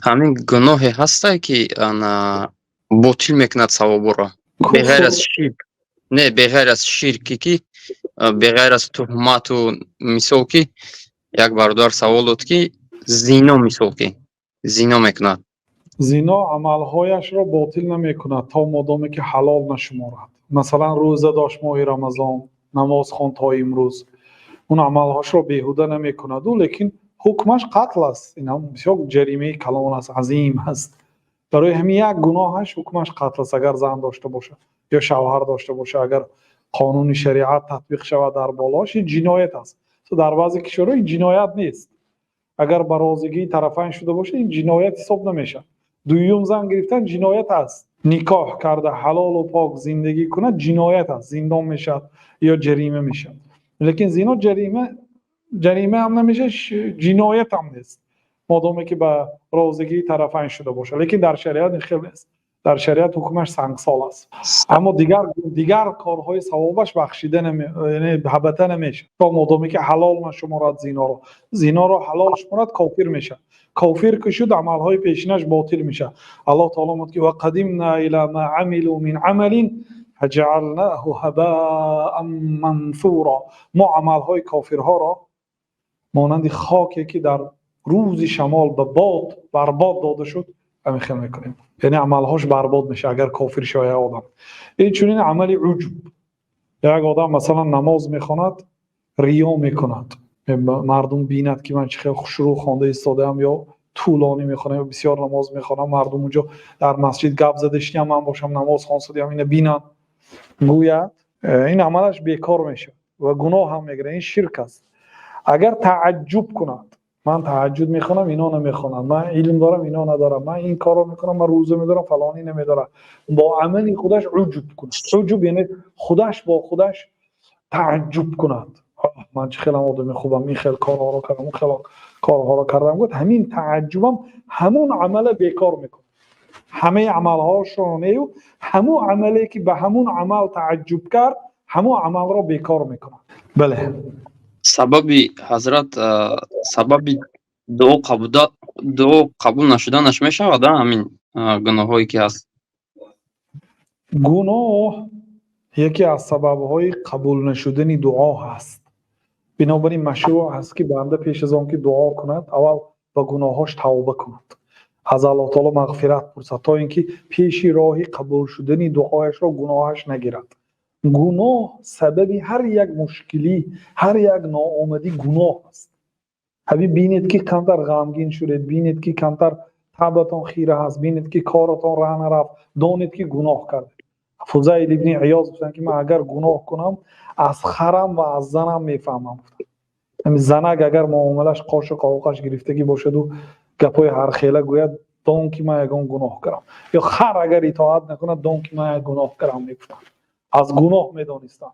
ҳамин гуноҳе ҳастае ки ана ботил мекунад савобро. Беғайр аз ширк. Не, беғайр аз ширки ки беғайр аз туҳмату мисол ки як бародар савол дод ки зино мисол ки зино мекунад. зино амалҳояшро ботил намекунад то модоме ки ҳалол нашуморад. Масалан, рӯза дошт моҳи Рамазон, намозхон то имрӯз. اون عملهاش رو بیهوده نمی کند لیکن حکمش قتل است. این هم بسیار جریمه کلان است، عظیم است. برای همین یک گناهش حکمش قتل است اگر زن داشته باشه یا شوهر داشته باشه. اگر قانون شریعت تطبیق شود در بالاش جنایت است. تو در بعضی کشورها این جنایت نیست. اگر برازگی طرفین شده باشه این جنایت حساب نمیشه. دویم زن گرفتن جنایت است. نکاح کرده حلال و پاک زندگی کنه جنایت است، زندان میشه یا جریمه میشه. لیکن زنا جریمه هم نمیشه، جنایت هم نیست مادامی که به رازگی طرفین شده باشه. لیکن در شریعت این خیلی است. در شریعت حکمش سنگسال است. اما دیگر کارهای ثوابش بخشیده یعنی هبته نمیشه. تا مادامی که حلال نشمارد زنا رو حلال شمارد کافر میشه. کافر که شد عملهای پیشینش باطل میشه. الله تعالی میگه و قدمنا الی ما عملوا من عمل فجعلناه هباء منثورا. ما عملهای کافرها را مانند خاکی که در روز شمال به باد برباد داده شد همین خیلی میکنیم. یعنی عملهاش برباد میشه اگر کافر شه آدم. این چنین عملی عجب. یک آدم مثلا نماز میخواند ریا میکند، مردم بیند که من چه خیلی شروع خوانده ایستادم یا طولانی میخوانم یا بسیار نماز میخوانم، مردم اونجا در مسجد گپ زدشتی هم من باشم نماز خواندم اینو بینن، گوید این عملش بیکار میشه و گناه هم میگیره. این شرک است. اگر تعجب کند من تهجد میخونم اینا نمیخونم، من علم دارم اینا ندارم، من این کارو میکنم، من روزه میدارم فلانی نمیدارم، با عملی خودش عجب کند. عجب یعنی خودش با خودش تعجب کند. من چه خیلی آدم خوبم، این خیلی کارها رو کردم، اون خیلی کارها رو کردم. گفت همین تعجبم همون عمل بیکار میکنه. همه عملهاش رو نیو، همون عملی که به همون عمل تعجب کرد همون عمل رو بیکار میکنه. بله. سببی حضرت سببی دعا قبول نشدنش میشود همین گناهایی که هست. گناه یکی از سببهای قبول نشدن دعا هست. بنابراین مشروع هست که بنده پیش از آن که دعا کند اول به گناهاش توبه کند، از الله تعالی مغفرت پرسد تا اینکه پیش راهی قبول شدن دعایش را گناهش نگیرد. گناه سببی هر یک مشکلی، هر یک ناآمدی گناه است. همین بینید که کمتر غمگین شدید، بینید که کمتر طبعتان خیره هست، بینید که کارتان راه نرفت، دانید که گناه کردید. فضیل ابن عیاض گفتن که من اگر گناه کنم از خرم و از زنم میفهمم. همین زنک اگر معاملش قاش و قاوقش گرفتگی باشد و گپای هر خیله گوید دان که من یگان گناه کردم، یا خر اگر اطاعت نکند دان که من یک گناه کردم میگفتن. از گناه میدانستن.